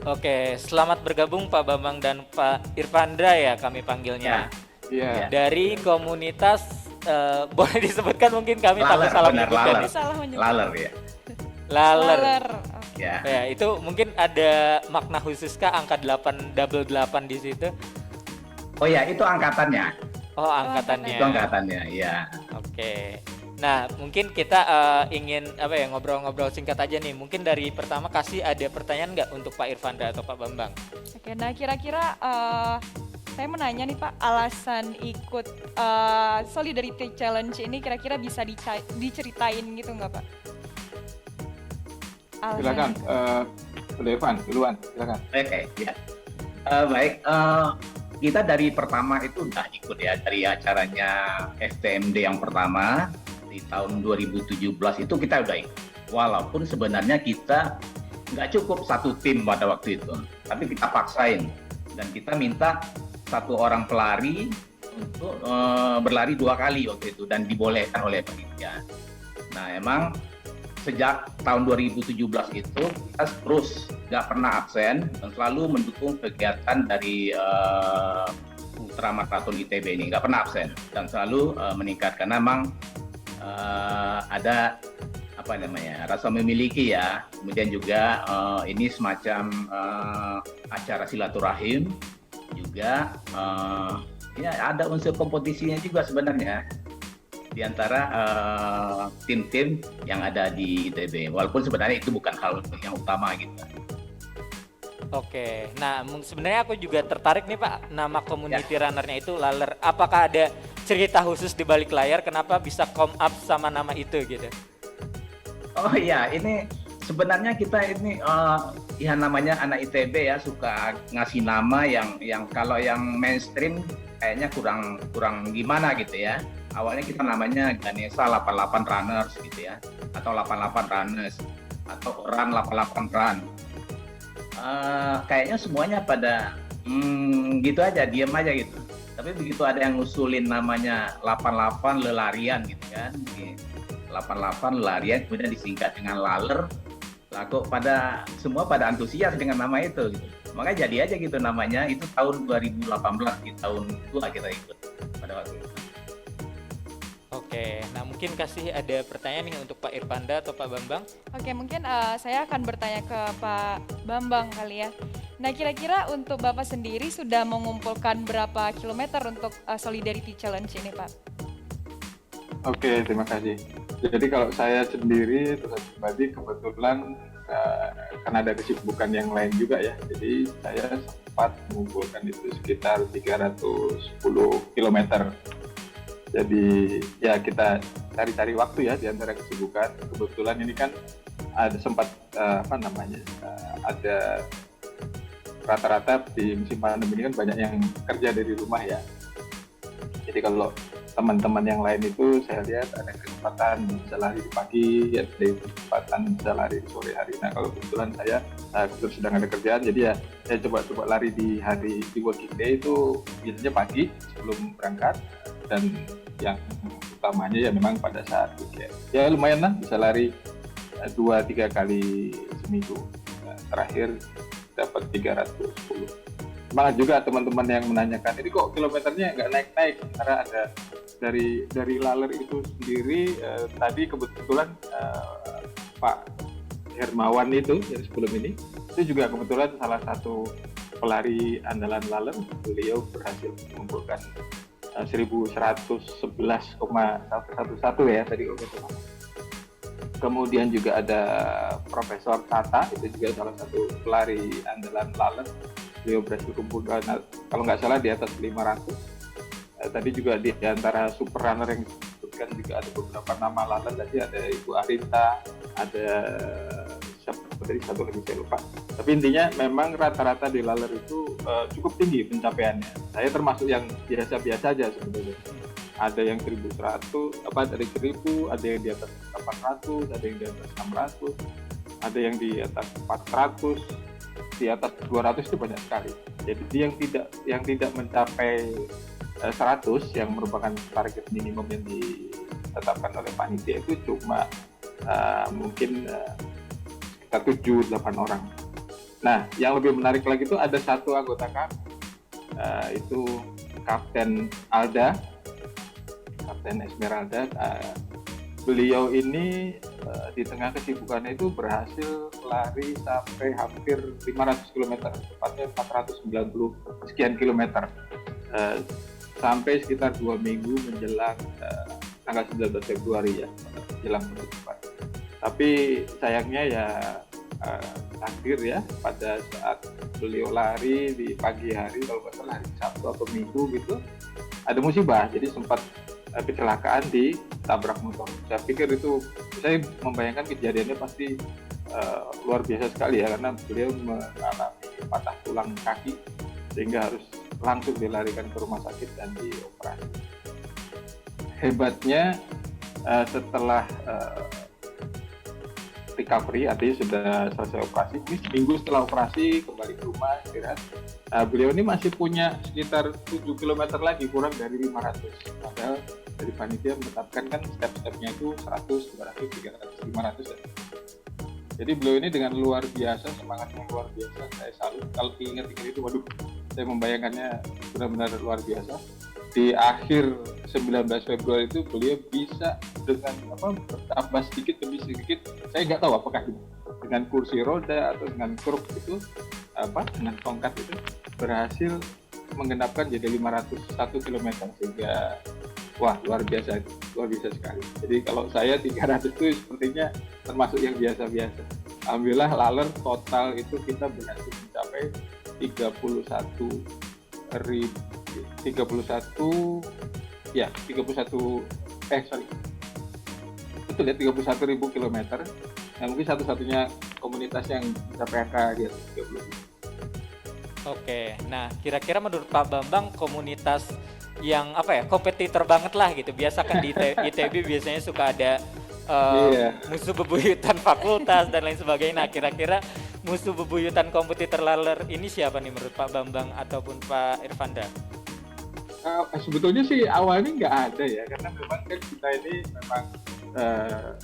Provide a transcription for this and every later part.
Oke, selamat bergabung Pak Bambang dan Pak Irfandra ya kami panggilnya. Ya, Iya, ya. Dari komunitas boleh disebutkan mungkin kami takut Laler, salah benar menyebutkan laler. nih. Salah menyebut. Laler ya. Laler. Laler. Ya. Ya, itu mungkin ada makna khusus kah angka 8 double 8 di situ? Oh ya, itu angkatannya. Oh, angkatannya. Itu angkatannya, ya. Oke. Nah, mungkin kita ingin apa ya ngobrol-ngobrol singkat aja nih. Mungkin dari pertama kasih ada pertanyaan nggak untuk Pak Irfanda atau Pak Bambang? Oke, nah kira-kira saya mau nanya nih Pak, alasan ikut Solidarity Challenge ini kira-kira bisa diceritain gitu nggak Pak? silakan. Devan, duluan, silakan. Oke, ya. Baik, kita dari pertama itu udah ikut ya, dari acaranya FTMD yang pertama di tahun 2017 itu kita udah ikut. Walaupun sebenarnya kita nggak cukup satu tim pada waktu itu, tapi kita paksain dan kita minta satu orang pelari untuk berlari 2 kali waktu itu dan dibolehkan oleh panitia. Nah, emang sejak tahun 2017 itu kita terus nggak pernah absen dan selalu mendukung kegiatan dari Ultra Marathon ITB ini, nggak pernah absen dan selalu meningkat karena memang ada apa namanya rasa memiliki ya. Kemudian juga ini semacam acara silaturahim juga, ya ada unsur kompetisinya juga sebenarnya di antara tim-tim yang ada di ITB, walaupun sebenarnya itu bukan hal yang utama gitu. Oke, nah sebenarnya aku juga tertarik nih Pak, nama community runner-nya itu Laler. Apakah ada cerita khusus di balik layar kenapa bisa come up sama nama itu gitu? Oh iya, ini sebenarnya kita ini ya namanya anak ITB ya suka ngasih nama yang kalau yang mainstream kayaknya kurang gimana gitu ya. Awalnya kita namanya Ganesha 88 Runners gitu ya, atau 88 Runners, atau Run 88 Run. Kayaknya semuanya pada gitu aja, diem aja gitu. Tapi begitu ada yang ngusulin namanya 88 Lelarian gitu kan, 88 Lelarian kemudian disingkat dengan Laler, laku semua pada antusias dengan nama itu gitu. Makanya jadi aja gitu namanya. Itu tahun 2018, di tahun itu kita ikut pada waktu itu. Oke, nah mungkin kasih ada pertanyaan nih untuk Pak Irfanda atau Pak Bambang. Oke, mungkin saya akan bertanya ke Pak Bambang kali ya. Nah, kira-kira untuk Bapak sendiri sudah mengumpulkan berapa kilometer untuk Solidarity Challenge ini, Pak? Oke, terima kasih. Jadi kalau saya sendiri, terus pribadi kebetulan karena ada kesibukan yang lain juga ya, jadi saya sempat mengumpulkan itu sekitar 310 kilometer. Jadi ya kita cari-cari waktu ya di antara kesibukan. Kebetulan ini kan ada sempat ada rata-rata di musim pandemi ini kan banyak yang kerja dari rumah ya. Jadi kalau teman-teman yang lain itu saya lihat ada kesempatan bisa lari di pagi, ada kesempatan bisa lari di sore hari. Nah kalau kebetulan saya kebetulan sedang ada kerjaan, jadi ya saya coba lari di working day itu biasanya pagi sebelum berangkat, dan yang utamanya ya memang pada saat weekend. Ya lumayan lah bisa lari 2-3 kali seminggu. Nah, terakhir dapat 310. Semangat juga teman-teman yang menanyakan ini kok kilometernya nggak naik-naik, karena ada dari Laler itu sendiri tadi kebetulan Pak Hermawan itu yang sebelum ini itu juga kebetulan salah satu pelari andalan Laler. Beliau berhasil mengumpulkan 1111,111 ya tadi gitu. Kemudian juga ada Profesor Tata, itu juga salah satu pelari andalan Laler. Beliau berhasil kumpulkan kalau nggak salah di atas 500. Tadi juga di antara super runner yang disebutkan juga ada beberapa nama Laler. Tadi ada Ibu Arinta, ada dari satu lagi saya lupa. Tapi intinya memang rata-rata di Laler itu cukup tinggi pencapaiannya. Saya termasuk yang biasa-biasa aja sebenarnya. Ada yang 1100, dari 1000, ada yang di atas 800, ada yang di atas 600, ada yang di atas 400, di atas 200 itu banyak sekali. Jadi yang tidak mencapai 100 yang merupakan target minimum yang ditetapkan oleh panitia itu cuma mungkin 7-8 orang. Nah, yang lebih menarik lagi itu ada satu anggota kami, itu Kapten Alda, Kapten Esmeralda. Beliau ini di tengah kesibukannya itu berhasil lari sampai hampir 500 km, tepatnya 490 sekian kilometer, sampai sekitar 2 minggu menjelang tanggal 19 Februari ya, menjelang penutupan. Tapi sayangnya ya takdir ya, pada saat beliau lari di pagi hari, kalau nggak salah hari Sabtu atau Minggu gitu, ada musibah, jadi sempat kecelakaan di tabrak motor. Saya pikir itu, saya membayangkan kejadiannya pasti luar biasa sekali ya, karena beliau mengalami patah tulang kaki sehingga harus langsung dilarikan ke rumah sakit dan dioperasi. Hebatnya setelah recovery, artinya sudah selesai operasi, ini seminggu setelah operasi kembali ke rumah istirahat. Beliau ini masih punya sekitar 7 km lagi, kurang dari 500. Padahal dari panitia menetapkan kan step-stepnya itu 100, 200, 300, 500 ya. Jadi beliau ini dengan luar biasa, semangatnya luar biasa. Saya salut. Kalau ingat-ingat itu, waduh, saya membayangkannya benar-benar luar biasa. Di akhir 19 Februari itu beliau bisa dengan bertambah sedikit demi sedikit, saya nggak tahu apakah dengan kursi roda atau dengan kruk itu, dengan tongkat itu berhasil menggenapkan jadi 501 km, sehingga wah luar biasa sekali. Jadi kalau saya 300 itu sepertinya termasuk yang biasa-biasa. Alhamdulillah laler total itu kita berhasil mencapai 31 ribu kilometer, yang mungkin satu-satunya komunitas yang mencapai angka di atas 30. Oke, nah kira-kira menurut Pak Bambang komunitas yang kompetitor banget lah gitu. Biasa kan di ITB biasanya suka ada musuh bebuyutan fakultas dan lain sebagainya. Nah kira-kira musuh bebuyutan kompetitor laler ini siapa nih menurut Pak Bambang ataupun Pak Irfanda? Sebetulnya sih awalnya nggak ada ya, karena memang kan kita ini memang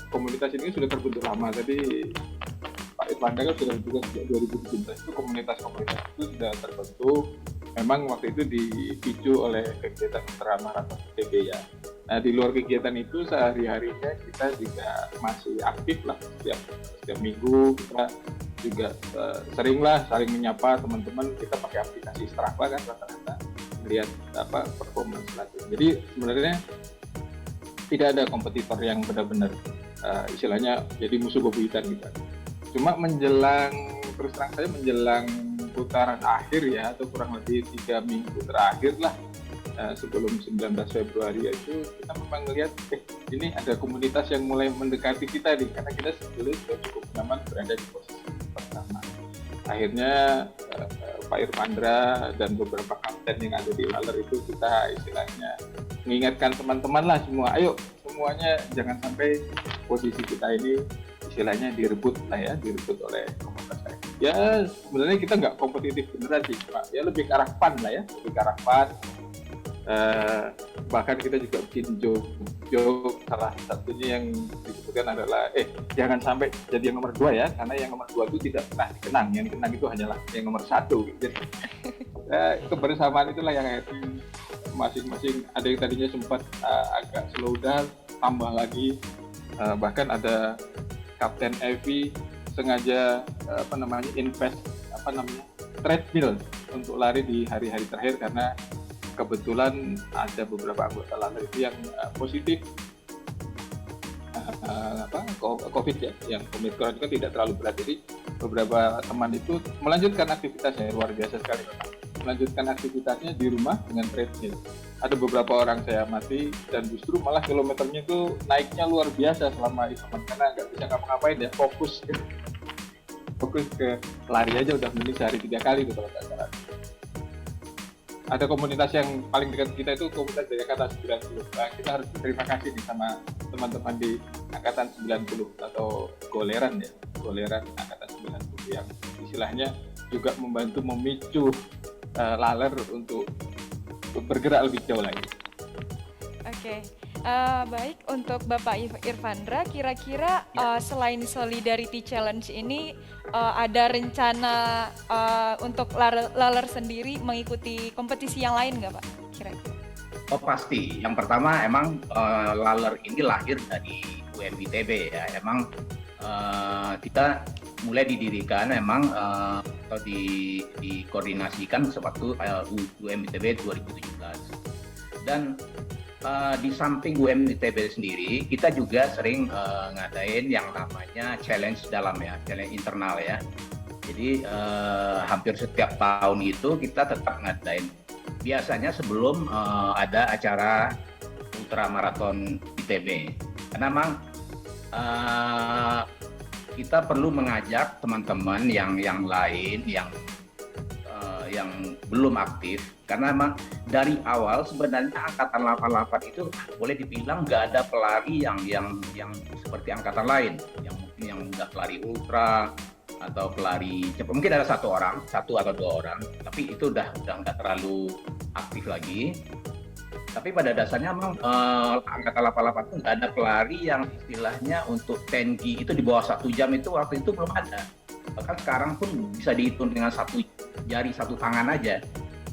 komunitas ini sudah terbentuk lama. Tadi Pak Irfanda kan sudah juga sejak 2017 itu komunitas itu sudah terbentuk. Memang waktu itu dipicu oleh kegiatan ultramaraton ITB ya. Nah di luar kegiatan itu sehari-harinya kita juga masih aktif lah, setiap minggu kita juga seringlah saling menyapa teman-teman. Kita pakai aplikasi Strava kan rata-rata, melihat performance latih. Jadi sebenarnya tidak ada kompetitor yang benar-benar istilahnya jadi musuh bebuyutan gitu. Cuma terus terang saya menjelang putaran akhir ya, atau kurang lebih 3 minggu terakhir lah sebelum 19 Februari itu, kita memang melihat ini ada komunitas yang mulai mendekati kita nih, karena kita sebetulnya sudah cukup nyaman berada di posisi pertama. Akhirnya Pak Irfandra dan beberapa kapten yang ada di laler itu, kita istilahnya mengingatkan teman-teman lah semua, ayo semuanya jangan sampai posisi kita ini istilahnya direbut oleh komunitas saya. Ya sebenarnya kita nggak kompetitif beneran sih, Pak. Ya lebih ke arah fun lah ya, lebih ke arah fun. Bahkan kita juga bikin joke, salah satunya yang disebutkan adalah jangan sampai jadi yang nomor 2 ya, karena yang nomor 2 itu tidak pernah dikenang, yang dikenang itu hanyalah yang nomor 1 gitu. Kebersamaan itulah yang masing-masing, ada yang tadinya sempat agak slow down, tambah lagi, bahkan ada Kapten Evi sengaja invest treadmill untuk lari di hari-hari terakhir, karena kebetulan ada beberapa anggota laler itu yang positif COVID ya, yang Omikron itu kan tidak terlalu berat. Jadi beberapa teman itu melanjutkan aktivitasnya, luar biasa sekali melanjutkan aktivitasnya di rumah dengan treadmill. Ada beberapa orang saya amati dan justru malah kilometernya itu naiknya luar biasa selama isoman, karena nggak bisa ngapa-ngapain ya, fokus ke lari aja udah mending sehari 3 kali gitu kalau nggak salah. Ada komunitas yang paling dekat kita itu komunitas dari angkatan 90. Nah, kita harus berterima kasih nih sama teman-teman di angkatan 90 atau goleran angkatan 90 yang istilahnya juga membantu memicu laler untuk bergerak lebih jauh lagi. Oke. Baik, untuk Bapak Irfandra, kira-kira selain Solidarity Challenge ini ada rencana untuk Laler sendiri mengikuti kompetisi yang lain nggak Pak? Kira-kira? Oh pasti. Yang pertama emang Laler ini lahir dari UMITB ya. Emang kita mulai didirikan emang atau dikoordinasikan sewaktu UMITB 2017. Dan di samping UMITB sendiri, kita juga sering ngadain yang namanya challenge dalam ya, challenge internal ya. Jadi hampir setiap tahun itu kita tetap ngadain. Biasanya sebelum ada acara ultramaraton ITB. Karena memang kita perlu mengajak teman-teman yang lain yang belum aktif, karena memang dari awal sebenarnya angkatan 88 itu boleh dibilang nggak ada pelari yang seperti angkatan lain, yang mungkin yang udah pelari ultra atau pelari cepat, mungkin ada satu atau dua orang, tapi itu udah nggak terlalu aktif lagi. Tapi pada dasarnya memang angkatan 88 itu nggak ada pelari yang istilahnya untuk 10K itu di bawah 1 jam, itu waktu itu belum ada. Bahkan sekarang pun bisa dihitung dengan satu tangan aja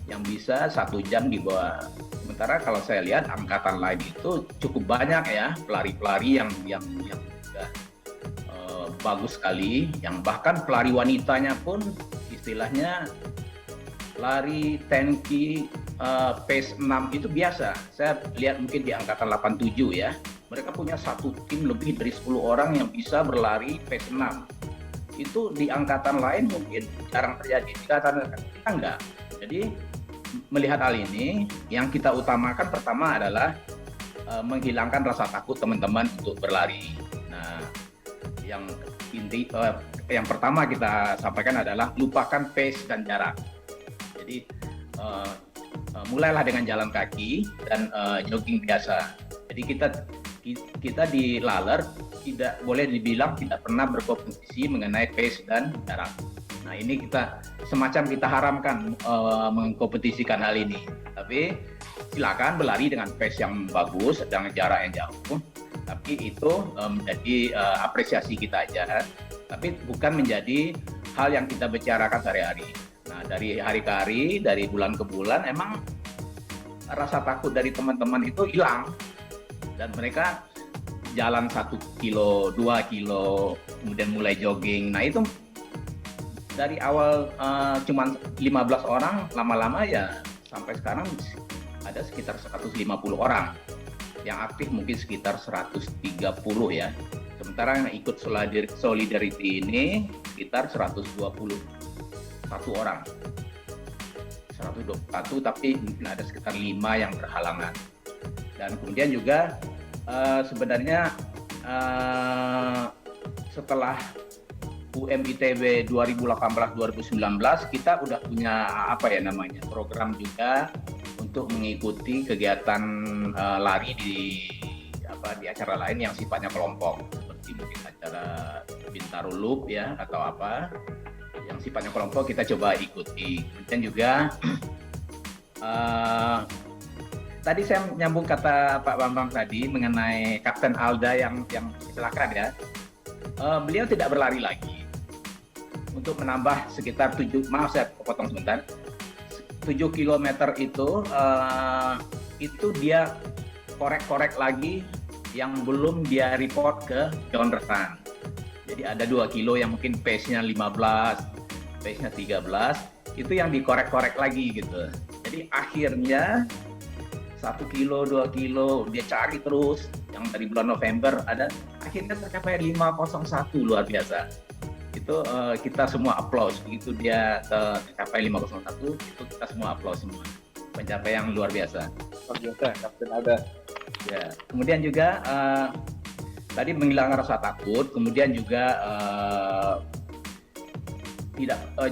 yang bisa 1 jam di bawah. Sementara kalau saya lihat angkatan lain itu cukup banyak ya pelari-pelari yang sudah bagus sekali, yang bahkan pelari wanitanya pun istilahnya lari 10K pace 6 itu biasa. Saya lihat mungkin di angkatan 87 ya, mereka punya satu tim lebih dari 10 orang yang bisa berlari pace 6. Itu di angkatan lain mungkin jarang terjadi, di angkatan kita enggak. Jadi melihat hal ini, yang kita utamakan pertama adalah menghilangkan rasa takut teman-teman untuk berlari. Nah, yang pertama kita sampaikan adalah lupakan pace dan jarak. Jadi mulailah dengan jalan kaki dan jogging biasa. Jadi kita di Laler tidak boleh dibilang tidak pernah berkompetisi mengenai pace dan jarak. Nah ini kita haramkan mengkompetisikan hal ini. Tapi silakan berlari dengan pace yang bagus, dengan jarak yang jauh. Tapi itu menjadi apresiasi kita aja. Tapi bukan menjadi hal yang kita bicarakan sehari-hari. Nah dari hari ke hari, dari bulan ke bulan, emang rasa takut dari teman-teman itu hilang. Dan mereka jalan 1 kilo, 2 kilo, kemudian mulai jogging. Nah itu dari awal cuma 15 orang, lama-lama ya sampai sekarang ada sekitar 150 orang. Yang aktif mungkin sekitar 130 ya. Sementara yang ikut Solidarity ini sekitar 121 orang. 121, tapi mungkin ada sekitar 5 yang berhalangan. Dan kemudian juga sebenarnya setelah UMITB 2018-2019 kita udah punya program juga untuk mengikuti kegiatan lari di acara lain yang sifatnya kelompok, seperti mungkin acara Bintaro Loop ya atau apa yang sifatnya kelompok kita coba ikuti. Kemudian juga tadi saya nyambung kata Pak Bambang tadi mengenai Kapten Alda yang kecelakaan ya. Beliau tidak berlari lagi untuk menambah sekitar 7 km itu dia korek-korek lagi yang belum dia report ke John Resan. Jadi ada 2 kilo yang mungkin pace-nya 15, pace-nya 13, itu yang dikorek-korek lagi gitu. Jadi akhirnya 1 kilo, 2 kilo, dia cari terus. Yang dari bulan November akhirnya tercapai 501, luar biasa. Itu kita semua applause. Begitu dia tercapai 501, itu kita semua applause semua. Pencapaian yang luar biasa. Luar biasa, Kapten Alda. Ya, kemudian juga tadi menghilangkan rasa takut, kemudian juga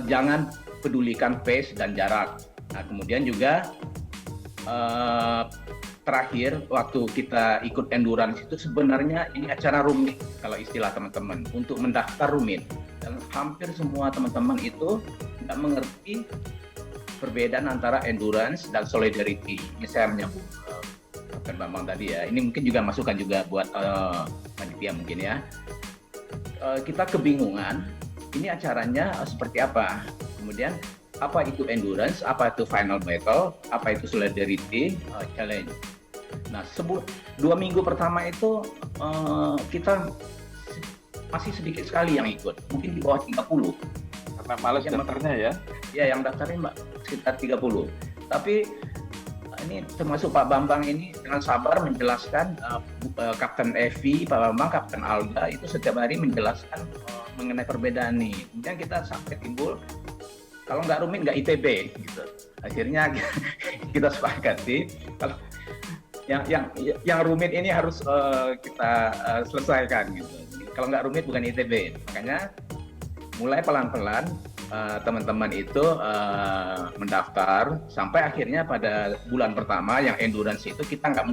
jangan pedulikan pace dan jarak. Nah, kemudian juga terakhir waktu kita ikut endurance itu sebenarnya ini acara rumit kalau istilah teman-teman, untuk mendaftar rumit, dan hampir semua teman-teman itu nggak mengerti perbedaan antara endurance dan solidarity. Ini saya menyambung Kapten Bambang tadi ya. Ini mungkin juga masukan juga buat panitia mungkin ya. Kita kebingungan ini acaranya seperti apa. Kemudian apa itu endurance, apa itu final battle, apa itu solidarity challenge. Nah, 2 minggu pertama itu kita masih sedikit sekali yang ikut, mungkin di bawah 30. Karena males daftarnya ya. Ya, yang daftarnya sekitar 30. Tapi ini termasuk Pak Bambang ini dengan sabar menjelaskan, Kapten Evi, Pak Bambang, Kapten Alga itu setiap hari menjelaskan mengenai perbedaan nih. Kemudian kita sampai timbul kalau nggak rumit nggak ITB gitu. Akhirnya kita sepakati kalau yang rumit ini harus kita selesaikan gitu. Kalau nggak rumit bukan ITB. Makanya mulai pelan-pelan teman-teman itu mendaftar sampai akhirnya pada bulan pertama yang endurance itu kita nggak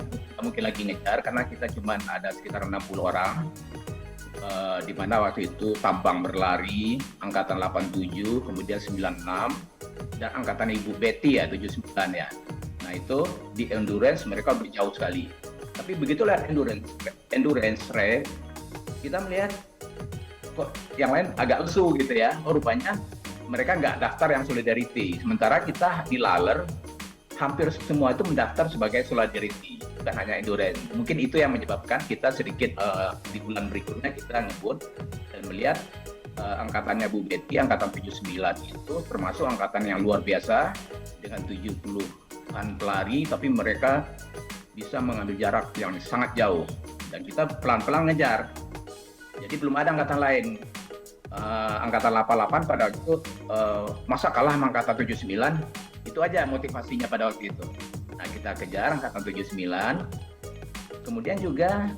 mungkin lagi ngejar karena kita cuma ada sekitar 60 orang, di mana waktu itu Tambang berlari angkatan 87, kemudian 96 dan angkatan Ibu Betty ya 79 ya. Nah itu di endurance mereka lebih jauh sekali. Tapi begitulah endurance race, kita melihat kok yang lain agak lesu gitu ya. Oh rupanya mereka nggak daftar yang solidarity. Sementara kita di Laler hampir semua itu mendaftar sebagai solidarity, bukan hanya endurance. Mungkin itu yang menyebabkan kita sedikit di bulan berikutnya kita ngebut dan melihat angkatannya Bu Betty, angkatan 79 itu termasuk angkatan yang luar biasa dengan 70-an pelari, tapi mereka bisa mengambil jarak yang sangat jauh. Dan kita pelan-pelan ngejar. Jadi belum ada angkatan lain. Angkatan 88 pada waktu itu masa kalah sama angkatan 79, itu aja motivasinya pada waktu itu. Nah kita kejar angkatan 79, kemudian juga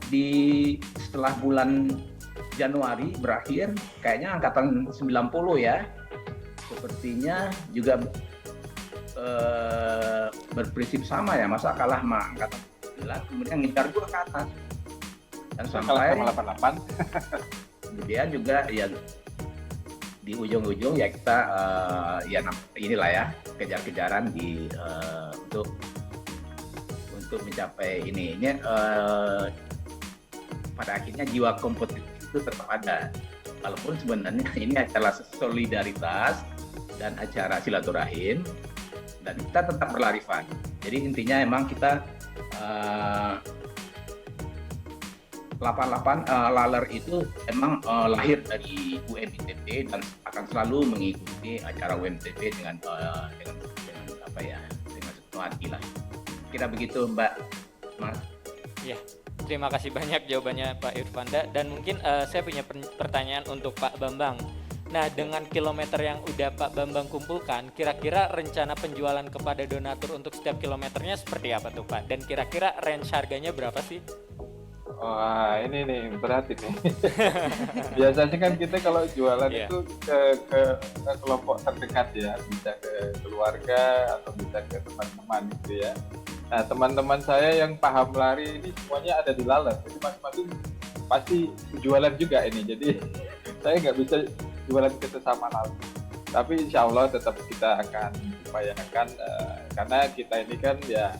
setelah bulan Januari berakhir, kayaknya angkatan 90 ya, sepertinya juga berprinsip sama ya, masa kalah sama angkatan 9, kemudian ngejar juga ke atas. Dan sampai 88. Kemudian juga ya di ujung-ujung ya kita inilah ya kejar-kejaran untuk mencapai ini pada akhirnya jiwa kompetitif itu tetap ada, walaupun sebenarnya ini acara solidaritas dan acara silaturahim dan kita tetap berlari fun. Jadi intinya emang kita 88 Laler itu emang lahir dari UMITB dan akan selalu mengikuti acara UMTB dengan apa ya, dengan sepenuh hati lah. Kira begitu Mbak Mas. Ya, terima kasih banyak jawabannya Pak Irfanda, dan mungkin saya punya pertanyaan untuk Pak Bambang. Nah, dengan kilometer yang udah Pak Bambang kumpulkan, kira-kira rencana penjualan kepada donatur untuk setiap kilometernya seperti apa tuh Pak? Dan kira-kira range harganya berapa sih? Wah, ini nih berat ini. Biasanya kan kita kalau jualan itu ke kelompok terdekat ya, bisa ke keluarga atau bisa ke teman-teman gitu ya. Nah, teman-teman saya yang paham lari ini semuanya ada di Laler, jadi masing-masing pasti jualan juga ini. Jadi saya nggak bisa jualan ke sesama Laler. Tapi insya Allah tetap kita akan upayakan karena kita ini kan ya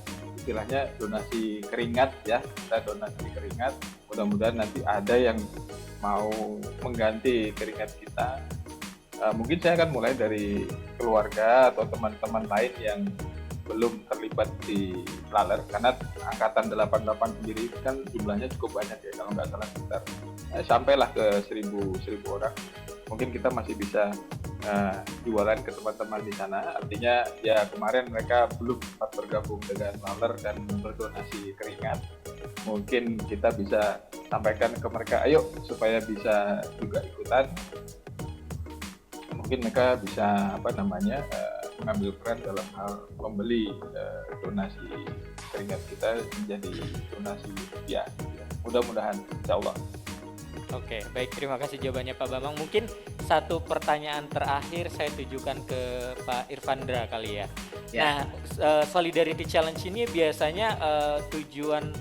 istilahnya donasi keringat ya, kita donasi keringat, mudah-mudahan nanti ada yang mau mengganti keringat kita. Mungkin saya akan mulai dari keluarga atau teman-teman lain yang belum terlibat di Laler, karena angkatan 88 sendiri kan jumlahnya cukup banyak ya, kalau nggak salah sekitar sampailah ke 1000 orang. Mungkin kita masih bisa jualan ke teman-teman di sana. Artinya ya kemarin mereka belum sempat bergabung dengan Laler dan berdonasi keringat. Mungkin kita bisa sampaikan ke mereka, ayo supaya bisa juga ikutan. Mungkin mereka bisa mengambil peran dalam hal membeli donasi keringat kita menjadi donasi rupiah. Mudah-mudahan, insya Allah. Oke, baik, terima kasih jawabannya Pak Bambang. Mungkin satu pertanyaan terakhir saya tujukan ke Pak Irfandra kali ya. Nah, Solidarity Challenge ini biasanya tujuan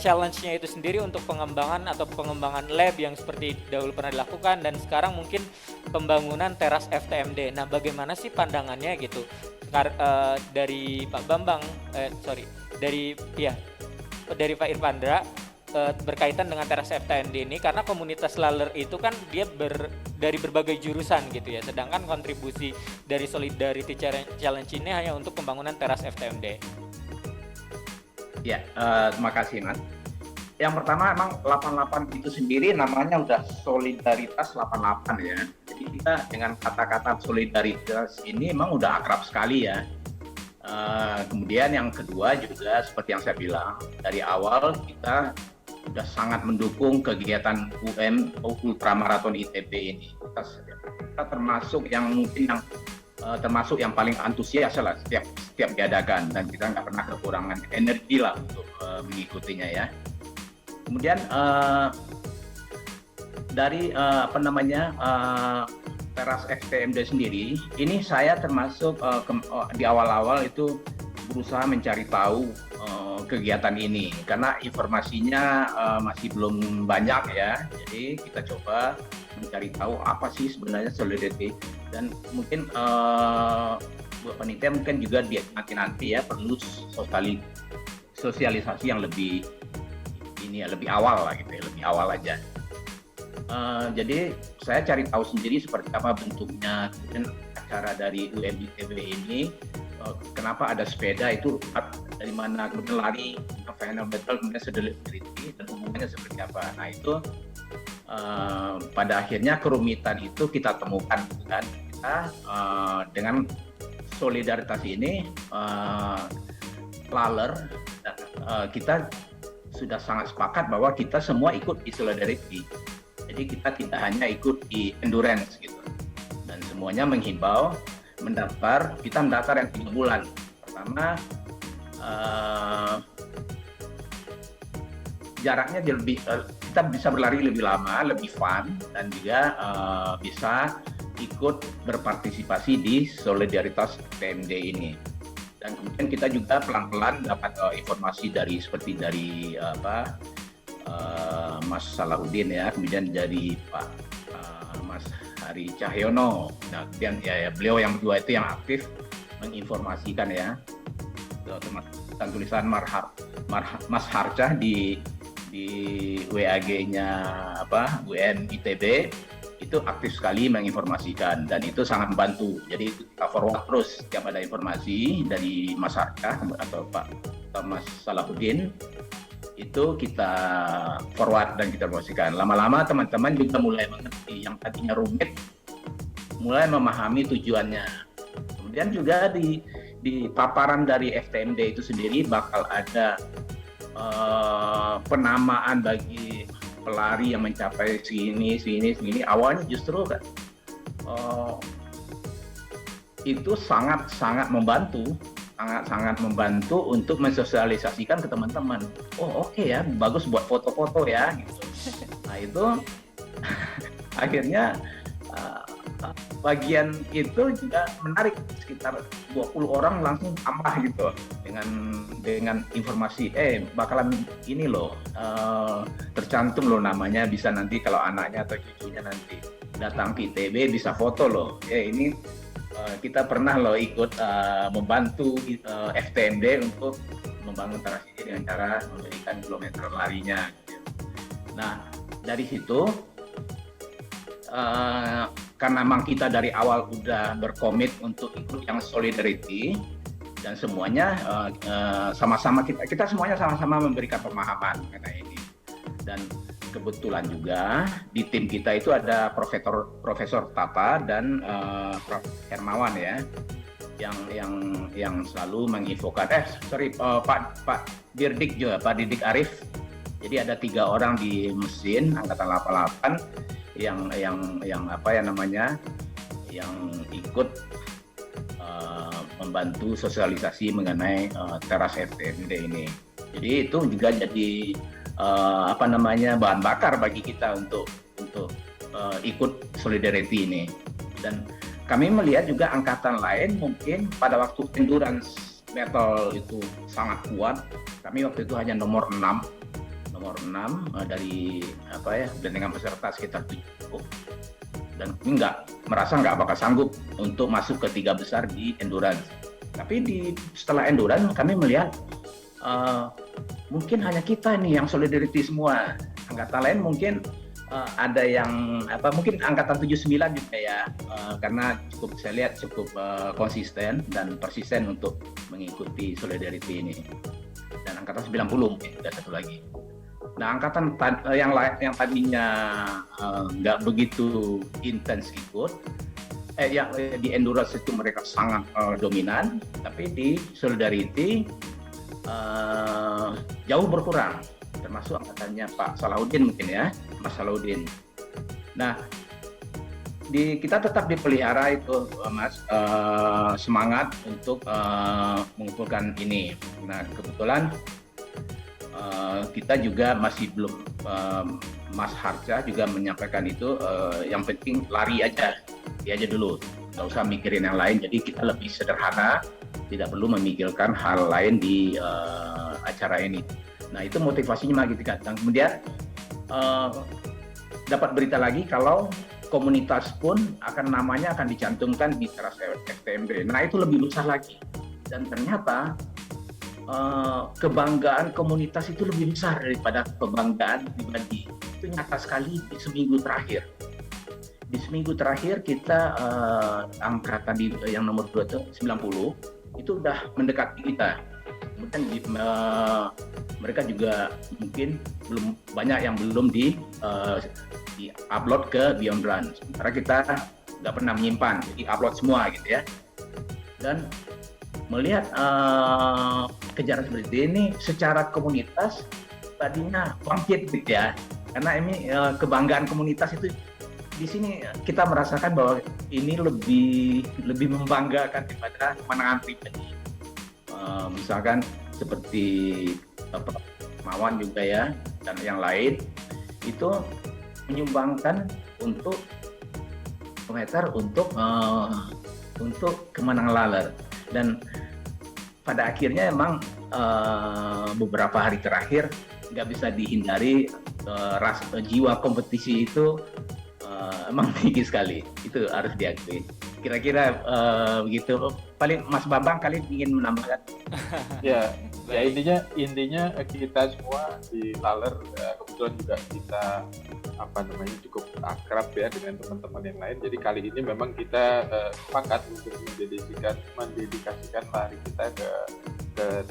challenge-nya itu sendiri untuk pengembangan lab yang seperti dahulu pernah dilakukan, dan sekarang mungkin pembangunan teras FTMD. Nah, bagaimana sih pandangannya gitu dari Pak Bambang, dari Pak Irfandra berkaitan dengan teras FTMD ini, karena komunitas laler itu kan dia dari berbagai jurusan gitu ya, sedangkan kontribusi dari Solidarity Challenge ini hanya untuk pembangunan teras FTMD. Ya, terima kasih Mas. Yang pertama emang 88 itu sendiri namanya udah Solidaritas 88 ya. Jadi kita dengan kata-kata solidaritas ini emang udah akrab sekali ya. Kemudian yang kedua juga seperti yang saya bilang, dari awal kita sudah sangat mendukung kegiatan Ultramarathon ITB ini. Kita termasuk yang paling antusias lah setiap diadakan, dan kita nggak pernah kekurangan energi lah untuk mengikutinya ya. Kemudian dari teras FTMD sendiri, ini saya termasuk di awal-awal itu berusaha mencari tahu kegiatan ini karena informasinya masih belum banyak ya. Jadi kita coba mencari tahu apa sih sebenarnya Solidarity, dan mungkin buat panitia mungkin juga nanti ya perlu sosialisasi yang lebih awal lah gitu ya, lebih awal aja. Jadi saya cari tahu sendiri seperti apa bentuknya, kemudian acara dari UMITB ini, kenapa ada sepeda itu dari mana, kemudian lari, final battle, kemudian solidarity, dan hubungannya seperti apa. Nah itu pada akhirnya kerumitan itu kita temukan kan, kita dengan solidaritas ini laler, kita sudah sangat sepakat bahwa kita semua ikut di solidarity. Jadi kita tidak hanya ikut di endurance gitu, dan semuanya menghimbau kita mendaftar yang 3 bulan. Pertama jaraknya kita bisa berlari lebih lama, lebih fun, dan juga bisa ikut berpartisipasi di Solidaritas TMD ini. Dan kemudian kita juga pelan-pelan dapat informasi seperti dari Mas Salahuddin ya, kemudian dari Pak Mas Hari Cahyono. Nah, kemudian ya beliau yang berdua itu yang aktif menginformasikan ya, termasuk tulisan Mas Harcah di WAG-nya UN ITB itu aktif sekali menginformasikan, dan itu sangat membantu. Jadi kita forward terus setiap ada informasi dari Mas Harcah atau Mas Salahuddin, itu kita forward dan kita promosikan. Lama-lama teman-teman juga mulai mengerti, yang tadinya rumit mulai memahami tujuannya. Kemudian juga di paparan dari FTMD itu sendiri bakal ada penamaan bagi pelari yang mencapai segini. Awalnya justru itu sangat membantu untuk mensosialisasikan ke teman-teman. Oh oke ya, bagus buat foto-foto ya gitu. Nah itu akhirnya bagian itu juga menarik, sekitar 20 orang langsung tambah gitu dengan informasi bakalan ini loh, tercantum loh namanya, bisa nanti kalau anaknya atau cucunya nanti datang ke ITB bisa foto loh. Ini kita pernah loh ikut membantu FTMD untuk membangun teras ini dengan cara memberikan kilometer larinya. Nah dari situ karena memang kita dari awal udah berkomit untuk ikut yang solidarity, dan semuanya sama-sama kita semuanya sama-sama memberikan pemahaman mengenai ini. Dan kebetulan juga di tim kita itu ada Profesor Tata dan Prof Hermawan ya, yang selalu menginfokan. Pak Dirdik juga, Pak Didik Arif. Jadi ada 3 orang di mesin angkatan 88 yang ikut membantu sosialisasi mengenai teras FTMD ini. Jadi itu juga jadi bahan bakar bagi kita untuk ikut solidarity ini. Dan kami melihat juga angkatan lain mungkin pada waktu endurance battle itu sangat kuat. Kami waktu itu hanya nomor 6 dari dan dengan peserta sekitar 70, dan kami merasa nggak bakal sanggup untuk masuk ke 3 besar di endurance. Tapi setelah endurance kami melihat eh, mungkin hanya kita nih yang solidarity semua. Angkatan lain mungkin ada yang mungkin angkatan 79 juga ya, karena saya lihat cukup konsisten dan persisten untuk mengikuti solidarity ini. Dan angkatan 90 mungkin ada satu lagi. Nah, angkatan yang tadinya nggak begitu intens ikut, yang di endurance itu mereka sangat dominan, tapi di solidarity jauh berkurang, termasuk angkatannya Pak Salahuddin mungkin ya, Mas Salahuddin. Nah, kita tetap dipelihara itu Mas, semangat untuk mengumpulkan ini. Nah, kebetulan kita juga masih belum, Mas Harja juga menyampaikan itu, yang penting lari aja dulu, nggak usah mikirin yang lain. Jadi kita lebih sederhana, tidak perlu memikirkan hal lain di acara ini. Nah, itu motivasinya gitu kan. Dan kemudian dapat berita lagi kalau komunitas pun namanya akan dicantumkan di teras FTMB. Nah, itu lebih besar lagi. Dan ternyata kebanggaan komunitas itu lebih besar daripada kebanggaan pribadi. Itu nyata sekali di seminggu terakhir. Di seminggu terakhir kita angkatan yang nomor 2 itu 90 itu udah mendekati kita. Kemudian mereka juga mungkin belum banyak yang belum di upload ke Beyond Run. Sementara kita nggak pernah menyimpan, jadi upload semua gitu ya. Dan melihat kejaran seperti ini secara komunitas tadinya bangkit gitu ya, karena ini kebanggaan komunitas itu di sini kita merasakan bahwa ini lebih membanggakan daripada kemenangan pribadi. Misalkan seperti Mawan juga ya dan yang lain itu menyumbangkan untuk kilometer untuk kemenangan laler. Dan pada akhirnya emang beberapa hari terakhir nggak bisa dihindari, jiwa kompetisi itu emang tinggi sekali, itu harus diakui. Kira-kira begitu. Paling Mas Bambang kali ingin menambahkan? Ya intinya kita semua di Laler kebetulan juga kita cukup akrab ya dengan teman-teman yang lain. Jadi kali ini memang kita sepakat untuk mendedikasikan lari kita ke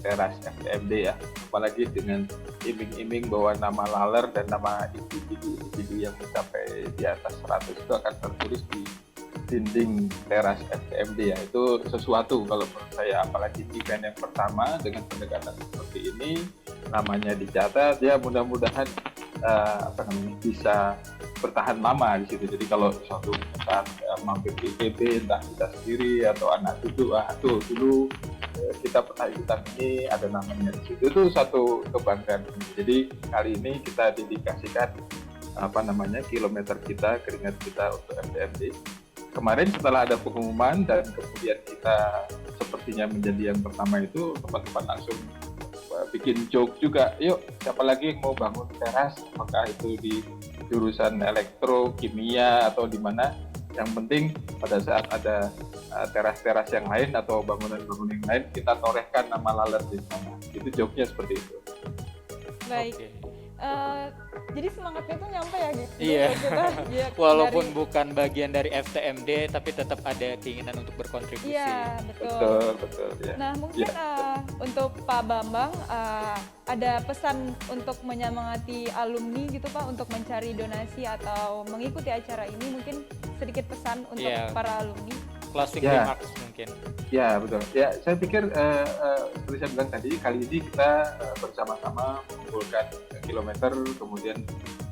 teras FTMD ya. Apalagi dengan iming-iming bahwa nama Laler dan nama individu yang mencapai di atas 100 itu akan tertulis di dinding teras FTMD ya. Itu sesuatu kalau menurut saya, apalagi event yang pertama dengan pendekatan seperti ini, namanya dicatat ya, mudah-mudahan bisa bertahan lama di situ. Jadi kalau suatu saat mampir di ITB, entah kita sendiri atau anak cucu, dulu kita pernah ikutan ini, ada namanya di situ, itu satu kebanggaan. Jadi kali ini kita dedikasikan kilometer kita, keringat kita untuk FTMD. Kemarin setelah ada pengumuman dan kemudian kita sepertinya menjadi yang pertama itu, teman-teman langsung bikin joke juga, yuk siapa lagi yang mau bangun teras, apakah itu di jurusan elektro, kimia atau di mana, yang penting pada saat ada teras-teras yang lain atau bangunan-bangunan yang lain, kita torehkan nama Laler di sana. Itu joke-nya seperti itu. Baik. Okay. Jadi semangatnya tuh nyampe ya gitu. Iya. Ya, Walaupun bukan bagian dari FTMD, tapi tetap ada keinginan untuk berkontribusi. Iya, betul. Betul. Ya. Nah, mungkin untuk Pak Bambang ada pesan untuk menyemangati alumni gitu Pak, untuk mencari donasi atau mengikuti acara ini, mungkin sedikit pesan untuk para alumni. Closing remarks mungkin. Ya, betul. Ya, saya pikir seperti saya bilang tadi, kali ini kita bersama-sama mengumpulkan kilometer, kemudian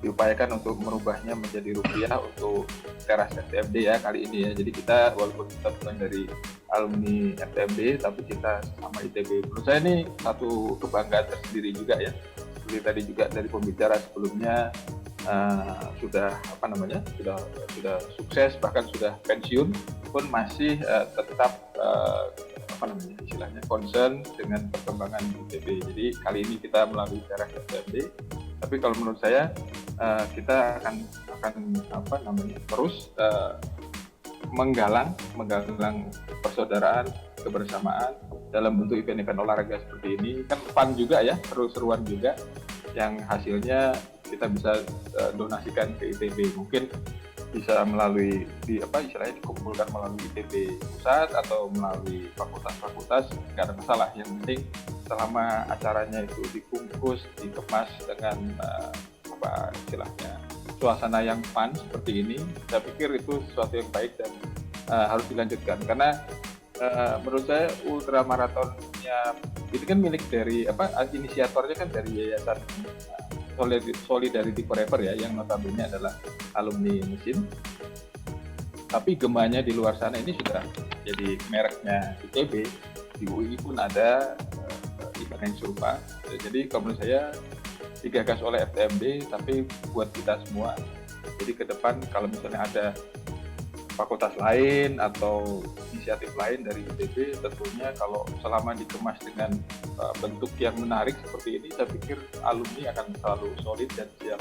diupayakan untuk merubahnya menjadi rupiah untuk teras FTMD ya kali ini ya. Jadi kita walaupun kita bukan dari alumni FTMD, tapi kita sama ITB. Menurut saya ini satu kebanggaan tersendiri juga ya. Seperti tadi juga dari pembicara sebelumnya, sudah sukses, bahkan sudah pensiun pun masih tetap istilahnya concern dengan perkembangan ITB. Jadi kali ini kita melalui teras FTMD, tapi kalau menurut saya kita akan terus menggalang persaudaraan, kebersamaan dalam bentuk event-event olahraga seperti ini. Kan fun juga ya, seru-seruan juga, yang hasilnya kita bisa donasikan ke ITB. Mungkin bisa melalui istilahnya dikumpulkan melalui ITB pusat atau melalui fakultas-fakultas, nggak ada masalah. Yang penting selama acaranya itu dibungkus, dikemas dengan istilahnya suasana yang fun seperti ini, saya pikir itu sesuatu yang baik dan harus dilanjutkan. Karena menurut saya ultramaratonnya itu kan milik dari inisiatornya kan dari Yayasan Solidarity Forever ya, yang notabene adalah alumni mesin. Tapi gemanya di luar sana ini sudah jadi mereknya ITB. Di UI pun ada event yang serupa. Jadi kalau menurut saya digagas oleh FTMD, tapi buat kita semua. Jadi ke depan kalau misalnya ada fakultas lain atau inisiatif lain dari ITB, tentunya kalau selama dikemas dengan bentuk yang menarik seperti ini, saya pikir alumni akan selalu solid dan siap